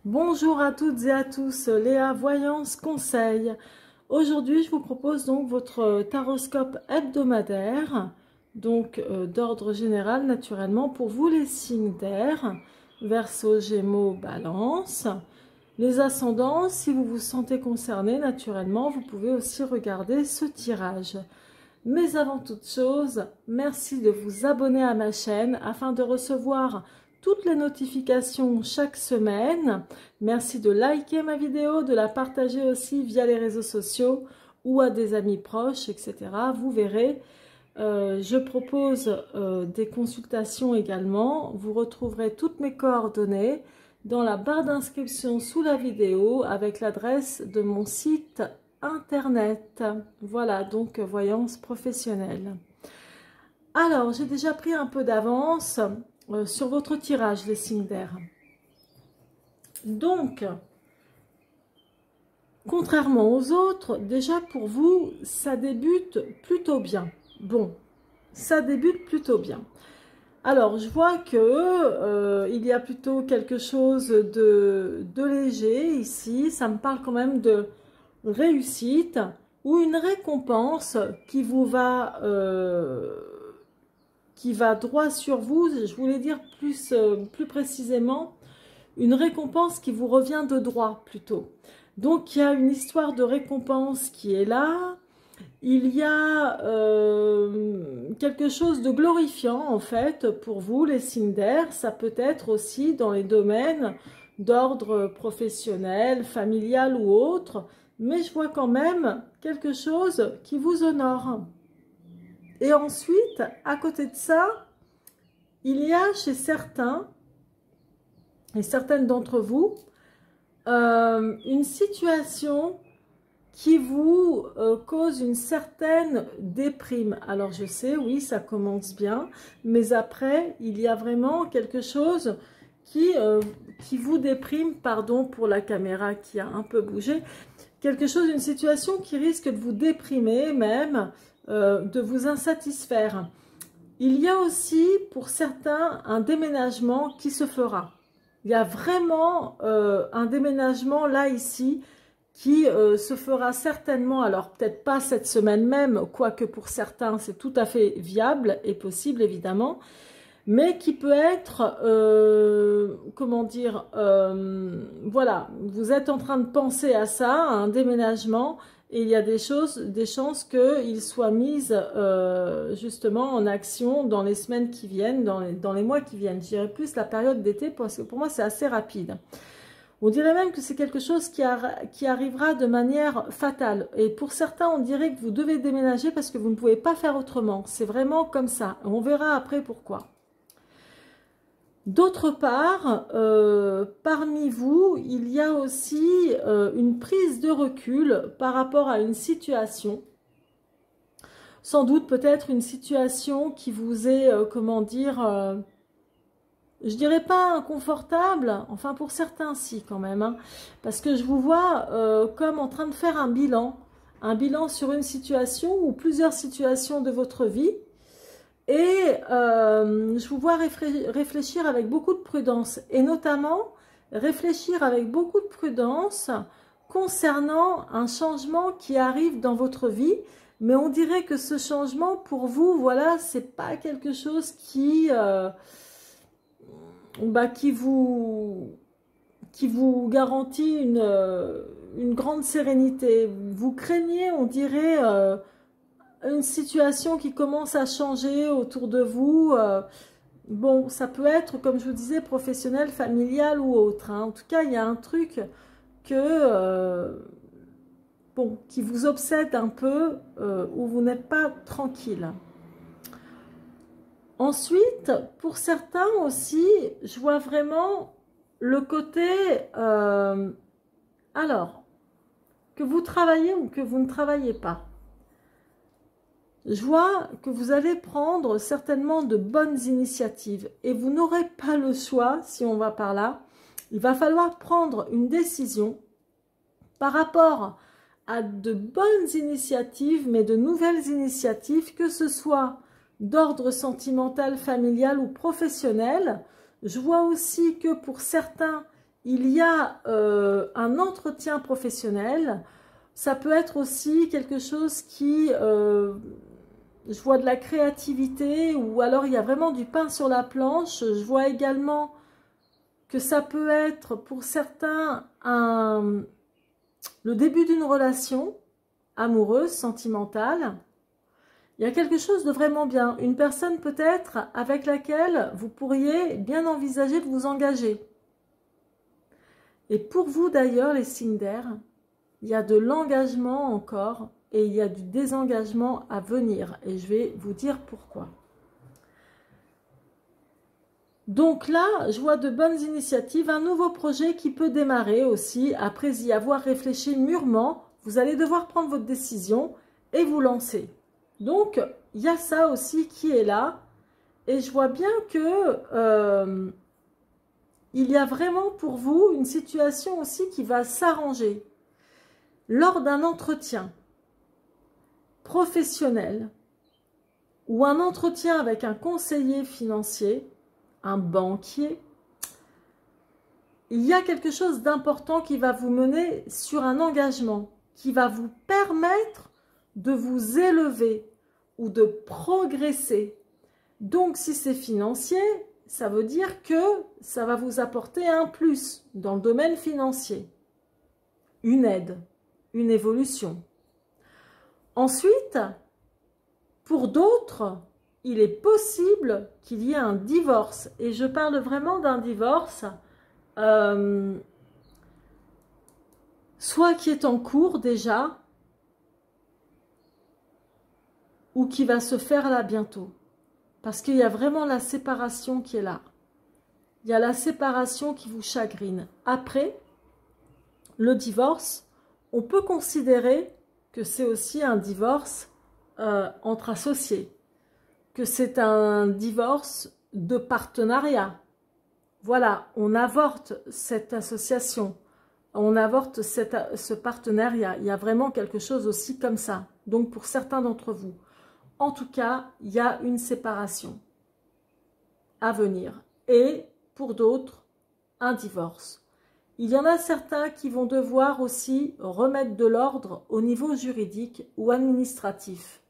Bonjour à toutes et à tous, Léa Voyance Conseil. Aujourd'hui, je vous propose donc votre taroscope hebdomadaire, d'ordre général naturellement pour vous les signes d'air, Verseau, Gémeaux, Balance. Les ascendants, si vous vous sentez concerné naturellement, vous pouvez aussi regarder ce tirage. Mais avant toute chose, merci de vous abonner à ma chaîne afin de recevoir toutes les notifications chaque semaine. Merci de liker ma vidéo, de la partager aussi via les réseaux sociaux ou à des amis proches, etc. Vous verrez, je propose des consultations également. Vous retrouverez toutes mes coordonnées dans la barre d'inscription sous la vidéo avec l'adresse de mon site internet. Voilà, donc voyance professionnelle. Alors, j'ai déjà pris un peu d'avance sur votre tirage, les signes d'air. Donc, contrairement aux autres, déjà pour vous, ça débute plutôt bien. Bon, ça débute plutôt bien. Alors, je vois que il y a plutôt quelque chose de léger ici. Ça me parle quand même de réussite ou une récompense qui vous va droit sur vous. Je voulais dire plus précisément une récompense qui vous revient de droit plutôt. Donc il y a une histoire de récompense qui est là. Il y a quelque chose de glorifiant en fait pour vous les signes d'air. Ça peut être aussi dans les domaines d'ordre professionnel, familial ou autre. Mais je vois quand même quelque chose qui vous honore. Et ensuite, à côté de ça, il y a chez certains et certaines d'entre vous une situation qui vous cause une certaine déprime. Alors je sais, oui, ça commence bien, mais après, il y a vraiment quelque chose qui vous déprime, pardon pour la caméra qui a un peu bougé, quelque chose, une situation qui risque de vous déprimer même, de vous insatisfaire. Il y a aussi pour certains un déménagement qui se fera. Il y a vraiment un déménagement là ici qui se fera certainement, alors peut-être pas cette semaine même, quoique pour certains c'est tout à fait viable et possible évidemment, mais qui peut être, comment dire, voilà, vous êtes en train de penser à ça, à un déménagement, et il y a des chances qu'il soit mis justement en action dans les semaines qui viennent, dans les mois qui viennent. Je dirais plus la période d'été, parce que pour moi c'est assez rapide. On dirait même que c'est quelque chose qui arrivera de manière fatale. Et pour certains, on dirait que vous devez déménager parce que vous ne pouvez pas faire autrement. C'est vraiment comme ça. On verra après pourquoi. D'autre part, parmi vous, il y a aussi une prise de recul par rapport à une situation. Sans doute peut-être une situation qui vous est, comment dire, je dirais pas inconfortable, enfin pour certains si quand même, hein, parce que je vous vois comme en train de faire un bilan sur une situation ou plusieurs situations de votre vie, et je vous vois réfléchir avec beaucoup de prudence, et notamment réfléchir avec beaucoup de prudence concernant un changement qui arrive dans votre vie, mais on dirait que ce changement pour vous, voilà, c'est pas quelque chose qui vous garantit une grande sérénité. Vous craignez, on dirait, une situation qui commence à changer autour de vous. Bon, ça peut être, comme je vous disais, professionnel, familial ou autre, hein. En tout cas, il y a un truc bon, qui vous obsède un peu, où vous n'êtes pas tranquille. Ensuite, pour certains aussi, je vois vraiment le côté, alors, que vous travaillez ou que vous ne travaillez pas. Je vois que vous allez prendre certainement de bonnes initiatives et vous n'aurez pas le choix, si on va par là. Il va falloir prendre une décision par rapport à de bonnes initiatives, mais de nouvelles initiatives, que ce soit d'ordre sentimental, familial ou professionnel. Je vois aussi que pour certains, il y a un entretien professionnel. Ça peut être aussi quelque chose qui, je vois de la créativité, ou alors il y a vraiment du pain sur la planche. Je vois également que ça peut être pour certains le début d'une relation amoureuse, sentimentale. Il y a quelque chose de vraiment bien. Une personne peut-être avec laquelle vous pourriez bien envisager de vous engager. Et pour vous d'ailleurs, les signes d'air, il y a de l'engagement encore et il y a du désengagement à venir. Et je vais vous dire pourquoi. Donc là, je vois de bonnes initiatives, un nouveau projet qui peut démarrer aussi. Après y avoir réfléchi mûrement, vous allez devoir prendre votre décision et vous lancer. Donc, il y a ça aussi qui est là. Et je vois bien que il y a vraiment pour vous une situation aussi qui va s'arranger. Lors d'un entretien professionnel ou un entretien avec un conseiller financier, un banquier, il y a quelque chose d'important qui va vous mener sur un engagement, qui va vous permettre de vous élever ou de progresser. Donc, si c'est financier, ça veut dire que ça va vous apporter un plus dans le domaine financier, une aide, une évolution. Ensuite, pour d'autres, il est possible qu'il y ait un divorce. Et je parle vraiment d'un divorce, soit qui est en cours déjà, ou qui va se faire là bientôt. Parce qu'il y a vraiment la séparation qui est là. Il y a la séparation qui vous chagrine. Après, le divorce, on peut considérer que c'est aussi un divorce entre associés. Que c'est un divorce de partenariat. Voilà, on avorte cette association. On avorte ce partenariat. Il y a vraiment quelque chose aussi comme ça. Donc, pour certains d'entre vous. En tout cas, il y a une séparation à venir. Et pour d'autres, un divorce. Il y en a certains qui vont devoir aussi remettre de l'ordre au niveau juridique ou administratif.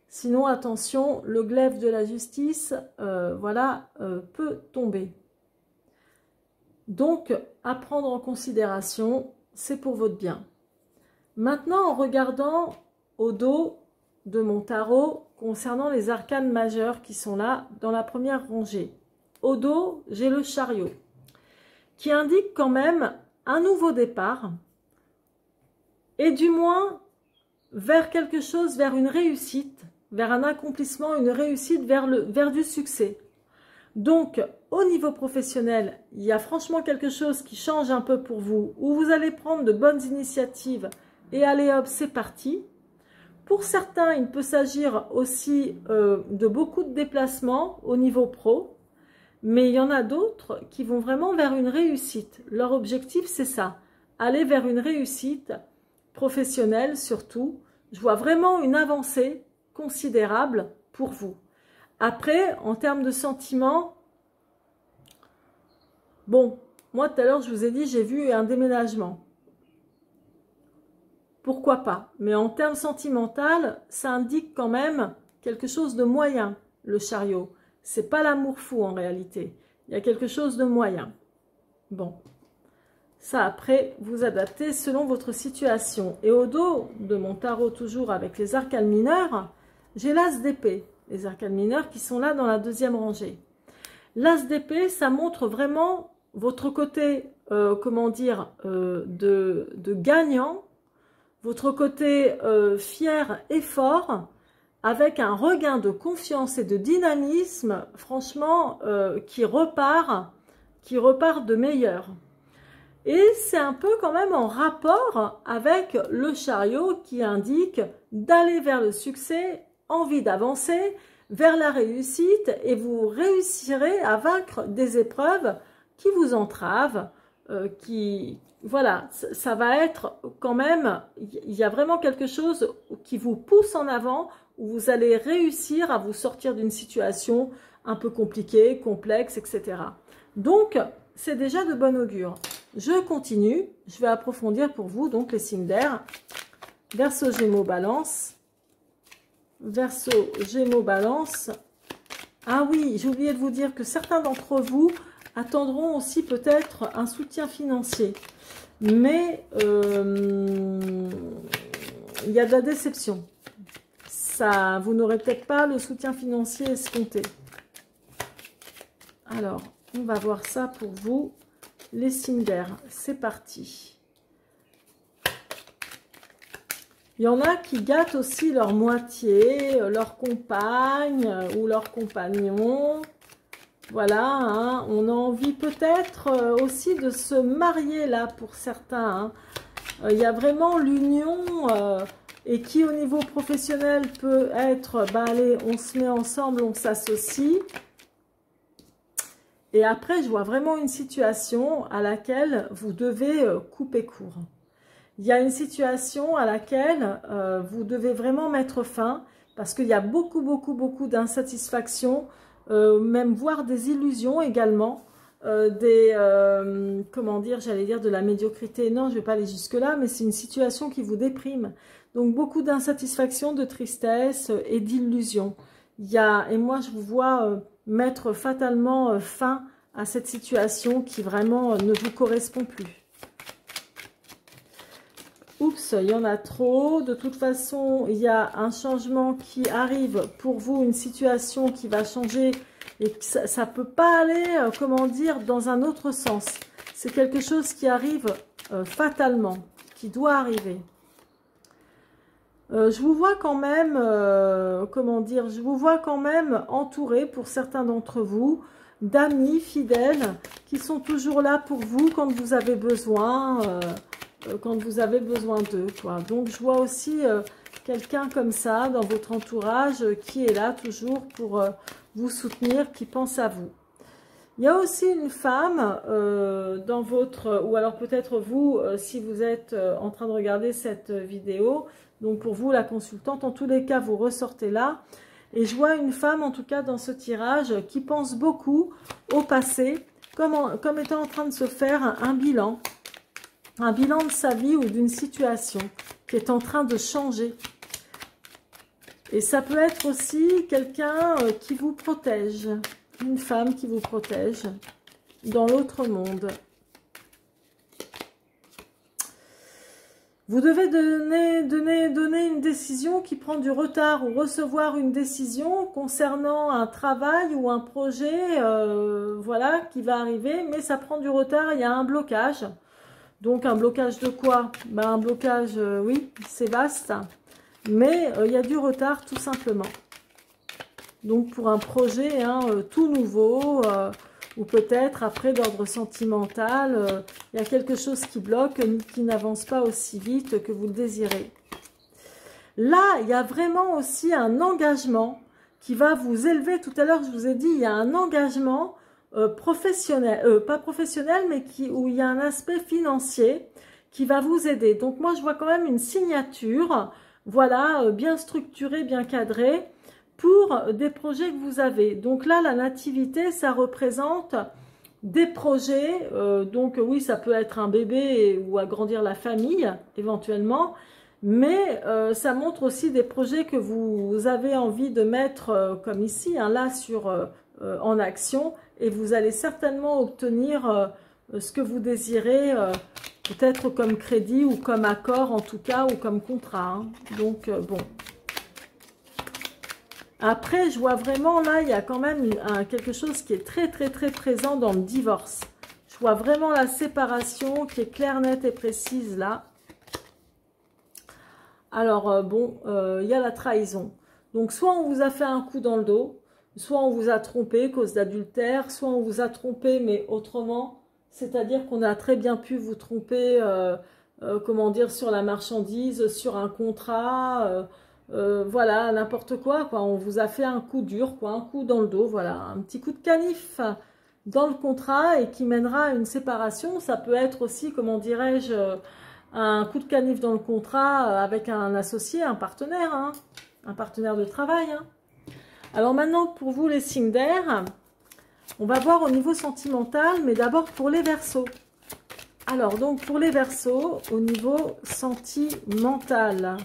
Sinon, attention, le glaive de la justice, peut tomber. Donc, à prendre en considération, c'est pour votre bien. Maintenant, en regardant au dos de mon tarot concernant les arcanes majeures qui sont là dans la première rangée. Au dos, j'ai le chariot qui indique quand même un nouveau départ et du moins vers quelque chose, vers une réussite, vers un accomplissement, une réussite vers du succès. Donc, au niveau professionnel, il y a franchement quelque chose qui change un peu pour vous, où vous allez prendre de bonnes initiatives et allez hop, c'est parti. Pour certains, il peut s'agir aussi de beaucoup de déplacements au niveau pro, mais il y en a d'autres qui vont vraiment vers une réussite. Leur objectif, c'est ça, aller vers une réussite professionnelle surtout. Je vois vraiment une avancée considérable pour vous. Après, en termes de sentiments, bon, moi tout à l'heure, je vous ai dit, j'ai vu un déménagement. Pourquoi pas? Mais en termes sentimental, ça indique quand même quelque chose de moyen, le chariot. C'est pas l'amour fou en réalité. Il y a quelque chose de moyen. Bon. Ça, après, vous adaptez selon votre situation. Et au dos de mon tarot, toujours avec les arcanes mineures, j'ai l'as d'épée. Les arcanes mineures qui sont là dans la deuxième rangée. L'as d'épée, ça montre vraiment votre côté, de gagnant, votre côté fier et fort, avec un regain de confiance et de dynamisme, franchement, qui repart de meilleur. Et c'est un peu quand même en rapport avec le chariot qui indique d'aller vers le succès, envie d'avancer vers la réussite, et vous réussirez à vaincre des épreuves qui vous entravent, voilà, ça va être quand même, il y a vraiment quelque chose qui vous pousse en avant, où vous allez réussir à vous sortir d'une situation un peu compliquée, complexe, etc. Donc, c'est déjà de bon augure. Je continue, je vais approfondir pour vous, donc les signes d'air. Verseau, Gémeaux, Balance. Verseau, Gémeaux, Balance. Ah oui, j'ai oublié de vous dire que certains d'entre vous attendront aussi peut-être un soutien financier. Mais il y a de la déception. Ça, vous n'aurez peut-être pas le soutien financier escompté. Alors, on va voir ça pour vous, les signes d'air. C'est parti. Il y en a qui gâtent aussi leur moitié, leur compagne ou leur compagnon. Voilà, hein. On a envie peut-être aussi de se marier là pour certains. Hein. Il y a vraiment l'union et qui au niveau professionnel peut être, bah allez, on se met ensemble, on s'associe. Et après, je vois vraiment une situation à laquelle vous devez couper court. Il y a une situation à laquelle vous devez vraiment mettre fin parce qu'il y a beaucoup d'insatisfaction, même voire des illusions également, comment dire, j'allais dire de la médiocrité. Non, je ne vais pas aller jusque-là, mais c'est une situation qui vous déprime. Donc, beaucoup d'insatisfaction, de tristesse et d'illusions. Et moi, je vous vois mettre fatalement fin à cette situation qui vraiment ne vous correspond plus. Oups, il y en a trop. De toute façon, il y a un changement qui arrive pour vous, une situation qui va changer et ça ne peut pas aller, comment dire, dans un autre sens. C'est quelque chose qui arrive fatalement, qui doit arriver. Je vous vois quand même, comment dire, je vous vois quand même entouré pour certains d'entre vous d'amis fidèles qui sont toujours là pour vous quand vous avez besoin. Quand vous avez besoin d'eux, quoi. Donc, je vois aussi quelqu'un comme ça dans votre entourage qui est là toujours pour vous soutenir, qui pense à vous. Il y a aussi une femme dans votre... Ou alors peut-être vous, si vous êtes en train de regarder cette vidéo. Donc, pour vous, la consultante, en tous les cas, vous ressortez là. Et je vois une femme, en tout cas, dans ce tirage, qui pense beaucoup au passé, comme étant en train de se faire un bilan. Un bilan de sa vie ou d'une situation qui est en train de changer. Et ça peut être aussi quelqu'un qui vous protège. Une femme qui vous protège dans l'autre monde. Vous devez donner une décision qui prend du retard ou recevoir une décision concernant un travail ou un projet voilà, qui va arriver. Mais ça prend du retard, il y a un blocage. Donc, un blocage de quoi? Ben, un blocage, oui, c'est vaste, mais il y a du retard tout simplement. Donc, pour un projet tout nouveau, ou peut-être après d'ordre sentimental, il y a quelque chose qui bloque, qui n'avance pas aussi vite que vous le désirez. Là, il y a vraiment aussi un engagement qui va vous élever. Tout à l'heure, je vous ai dit, il y a un engagement professionnel, pas professionnel, mais où il y a un aspect financier qui va vous aider. Donc moi, je vois quand même une signature, voilà, bien structurée, bien cadrée, pour des projets que vous avez. Donc là, la nativité, ça représente des projets, donc oui, ça peut être un bébé ou agrandir la famille, éventuellement, mais ça montre aussi des projets que vous avez envie de mettre, comme ici, là, en action, et vous allez certainement obtenir ce que vous désirez, peut-être comme crédit ou comme accord en tout cas, ou comme contrat. Hein. Donc bon. Après, je vois vraiment là, il y a quand même quelque chose qui est très présent dans le divorce. Je vois vraiment la séparation qui est claire, nette et précise là. Alors bon, il y a la trahison. Donc soit on vous a fait un coup dans le dos, soit on vous a trompé, cause d'adultère, soit on vous a trompé, mais autrement, c'est-à-dire qu'on a très bien pu vous tromper, comment dire, sur la marchandise, sur un contrat, voilà, n'importe quoi. On vous a fait un coup dur, quoi, un coup dans le dos, voilà, un petit coup de canif dans le contrat et qui mènera à une séparation. Ça peut être aussi, comment dirais-je, un coup de canif dans le contrat avec un associé, un partenaire de travail. Hein. Alors maintenant, pour vous, les signes d'air, On va voir au niveau sentimental, mais d'abord pour les Verseaux. Alors, donc, pour les Verseaux, au niveau sentimental,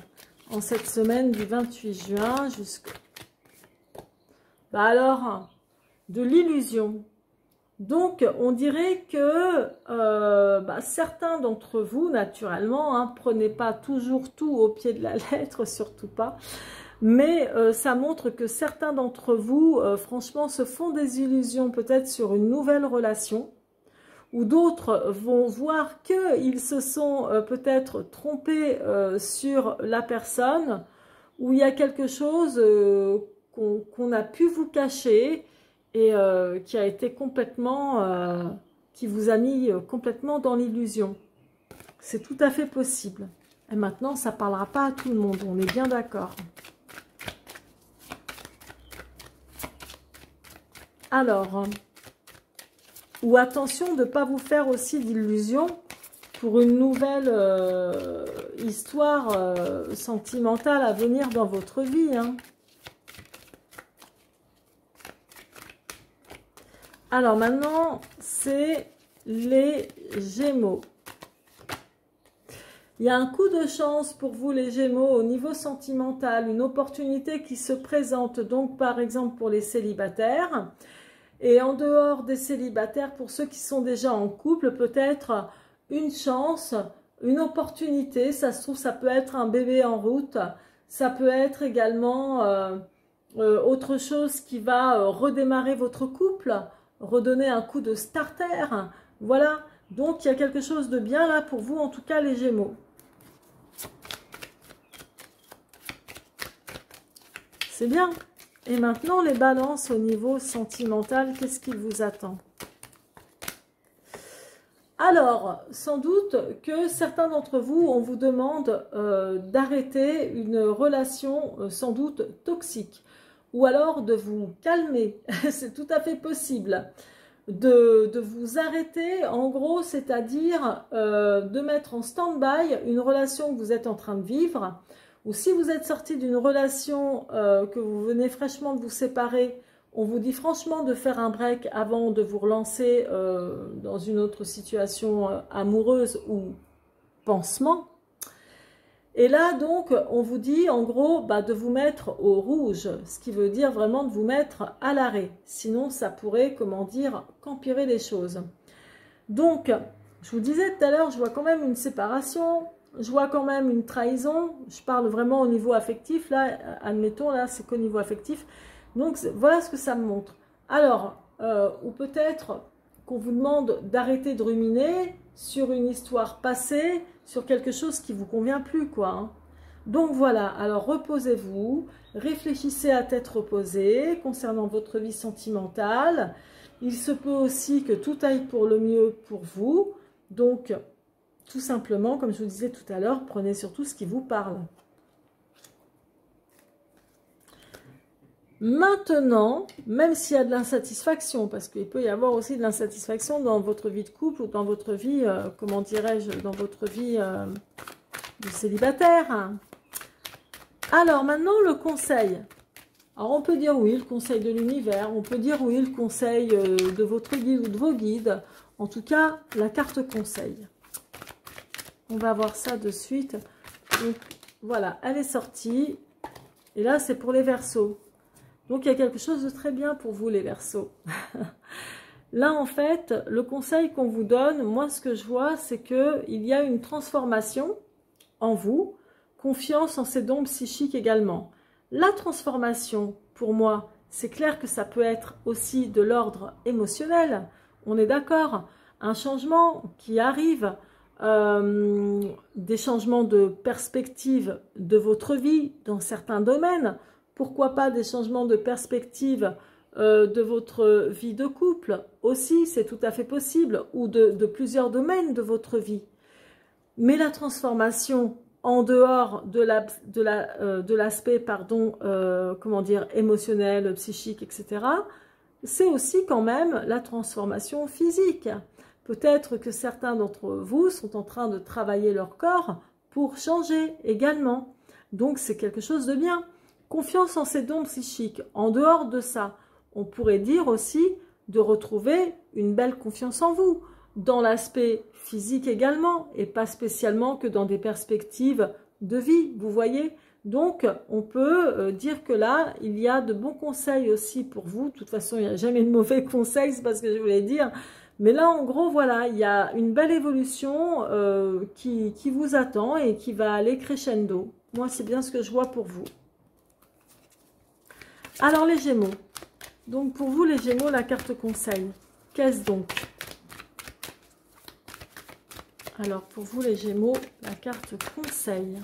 en cette semaine du 28 juin jusqu'à... Bah alors, de l'illusion. Donc, on dirait que certains d'entre vous, naturellement, hein, prenez pas toujours tout au pied de la lettre, surtout pas, mais ça montre que certains d'entre vous, franchement, se font des illusions peut-être sur une nouvelle relation, ou d'autres vont voir qu'ils se sont peut-être trompés sur la personne, où il y a quelque chose qu'on a pu vous cacher et qui a été complètement, qui vous a mis complètement dans l'illusion. C'est tout à fait possible. Et maintenant, ça ne parlera pas à tout le monde, on est bien d'accord. Alors, ou attention de ne pas vous faire aussi d'illusions pour une nouvelle histoire sentimentale à venir dans votre vie, hein. Alors maintenant, c'est les Gémeaux. Il y a un coup de chance pour vous les Gémeaux au niveau sentimental, une opportunité qui se présente donc par exemple pour les célibataires. Et en dehors des célibataires, pour ceux qui sont déjà en couple, peut-être une chance, une opportunité. Ça se trouve, ça peut être un bébé en route. Ça peut être également autre chose qui va redémarrer votre couple, redonner un coup de starter. Voilà, donc il y a quelque chose de bien là pour vous, en tout cas les Gémeaux. C'est bien. Et maintenant, les balances au niveau sentimental, qu'est-ce qui vous attend? Alors, sans doute que certains d'entre vous, on vous demande d'arrêter une relation sans doute toxique. Ou alors de vous calmer, c'est tout à fait possible. De vous arrêter, en gros, c'est-à-dire de mettre en stand-by une relation que vous êtes en train de vivre. Ou si vous êtes sorti d'une relation que vous venez fraîchement de vous séparer, on vous dit franchement de faire un break avant de vous relancer dans une autre situation amoureuse ou pansement. Et là, donc, on vous dit en gros de vous mettre au rouge, ce qui veut dire vraiment de vous mettre à l'arrêt. Sinon, ça pourrait, comment dire, qu'empirer les choses. Donc, je vous disais tout à l'heure, je vois quand même une séparation. Je vois quand même une trahison, je parle vraiment au niveau affectif, là, admettons, là, c'est qu'au niveau affectif. Donc, voilà ce que ça me montre. Alors, ou peut-être qu'on vous demande d'arrêter de ruminer sur une histoire passée, sur quelque chose qui ne vous convient plus, quoi. Hein. Donc, voilà, alors reposez-vous, réfléchissez à tête reposée concernant votre vie sentimentale. Il se peut aussi que tout aille pour le mieux pour vous, donc... Tout simplement, comme je vous disais tout à l'heure, prenez surtout ce qui vous parle. Maintenant, même s'il y a de l'insatisfaction, parce qu'il peut y avoir aussi de l'insatisfaction dans votre vie de couple ou dans votre vie, comment dirais-je, dans votre vie de célibataire. Alors maintenant, le conseil. Alors on peut dire oui, le conseil de l'univers, on peut dire oui, le conseil de votre guide ou de vos guides. En tout cas, la carte conseil. On va voir ça de suite. Donc, voilà, elle est sortie. Et là, c'est pour les Verseaux. Donc, il y a quelque chose de très bien pour vous, les Verseaux. Là, en fait, le conseil qu'on vous donne, moi, ce que je vois, c'est qu'il y a une transformation en vous. Confiance en ses dons psychiques également. La transformation, pour moi, c'est clair que ça peut être aussi de l'ordre émotionnel. On est d'accord. Un changement qui arrive... des changements de perspective de votre vie dans certains domaines. Pourquoi pas des changements de perspective de votre vie de couple aussi, c'est tout à fait possible, ou de plusieurs domaines de votre vie. Mais la transformation en dehors de l'aspect, comment dire, émotionnel, psychique, etc., c'est aussi quand même la transformation physique. Peut-être que certains d'entre vous sont en train de travailler leur corps pour changer également. Donc, c'est quelque chose de bien. Confiance en ses dons psychiques. En dehors de ça, on pourrait dire aussi de retrouver une belle confiance en vous, dans l'aspect physique également, et pas spécialement que dans des perspectives de vie, vous voyez. Donc, on peut dire que là, il y a de bons conseils aussi pour vous. De toute façon, il n'y a jamais de mauvais conseils, c'est pas ce que je voulais dire. Mais là, en gros, voilà, il y a une belle évolution qui vous attend et qui va aller crescendo. Moi, c'est bien ce que je vois pour vous. Alors, les Gémeaux. Donc, pour vous, les Gémeaux, la carte conseil. Qu'est-ce donc? Alors, pour vous, les Gémeaux, la carte conseil.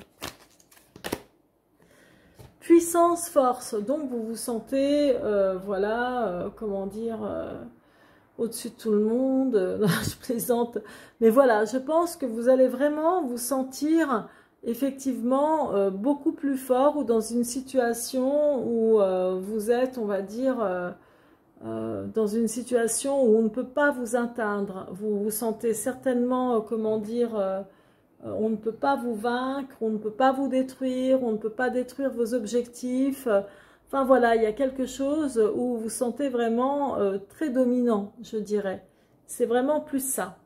Puissance, force. Donc, vous vous sentez, voilà, comment dire, au-dessus de tout le monde. Non, je plaisante. Mais voilà, je pense que vous allez vraiment vous sentir effectivement beaucoup plus fort ou dans une situation où vous êtes, on va dire, dans une situation où on ne peut pas vous atteindre. Vous vous sentez certainement, comment dire, on ne peut pas vous vaincre, on ne peut pas vous détruire, on ne peut pas détruire vos objectifs. Enfin voilà, il y a quelque chose où vous vous sentez vraiment très dominant, je dirais. C'est vraiment plus ça.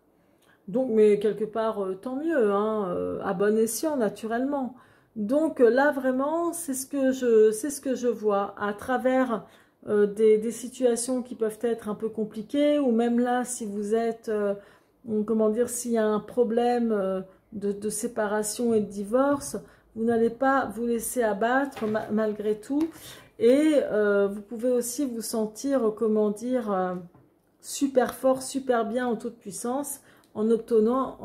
Donc, mais quelque part, tant mieux, hein, à bon escient, naturellement. Donc là, vraiment, c'est ce que je vois à travers des situations qui peuvent être un peu compliquées, ou même là, si vous êtes, comment dire, s'il y a un problème de séparation et de divorce, vous n'allez pas vous laisser abattre malgré tout. Et vous pouvez aussi vous sentir, comment dire, super fort, super bien en toute puissance, en obtenant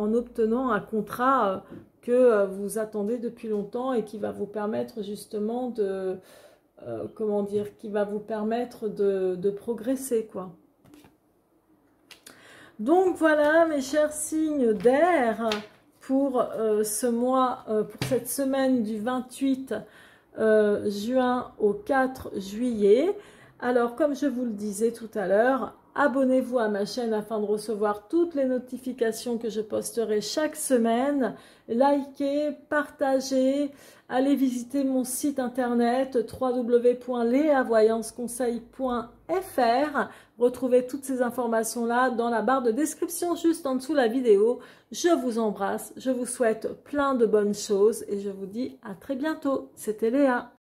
un contrat que vous attendez depuis longtemps et qui va vous permettre justement de, comment dire, qui va vous permettre de progresser, quoi. Donc voilà, mes chers signes d'air, pour ce mois, pour cette semaine du 28 juin au 4 juillet. Alors, comme je vous le disais tout à l'heure, abonnez-vous à ma chaîne afin de recevoir toutes les notifications que je posterai chaque semaine. Likez, partagez, allez visiter mon site internet www.leavoyanceconseil.fr. Retrouvez toutes ces informations-là dans la barre de description juste en dessous de la vidéo. Je vous embrasse, je vous souhaite plein de bonnes choses et je vous dis à très bientôt. C'était Léa.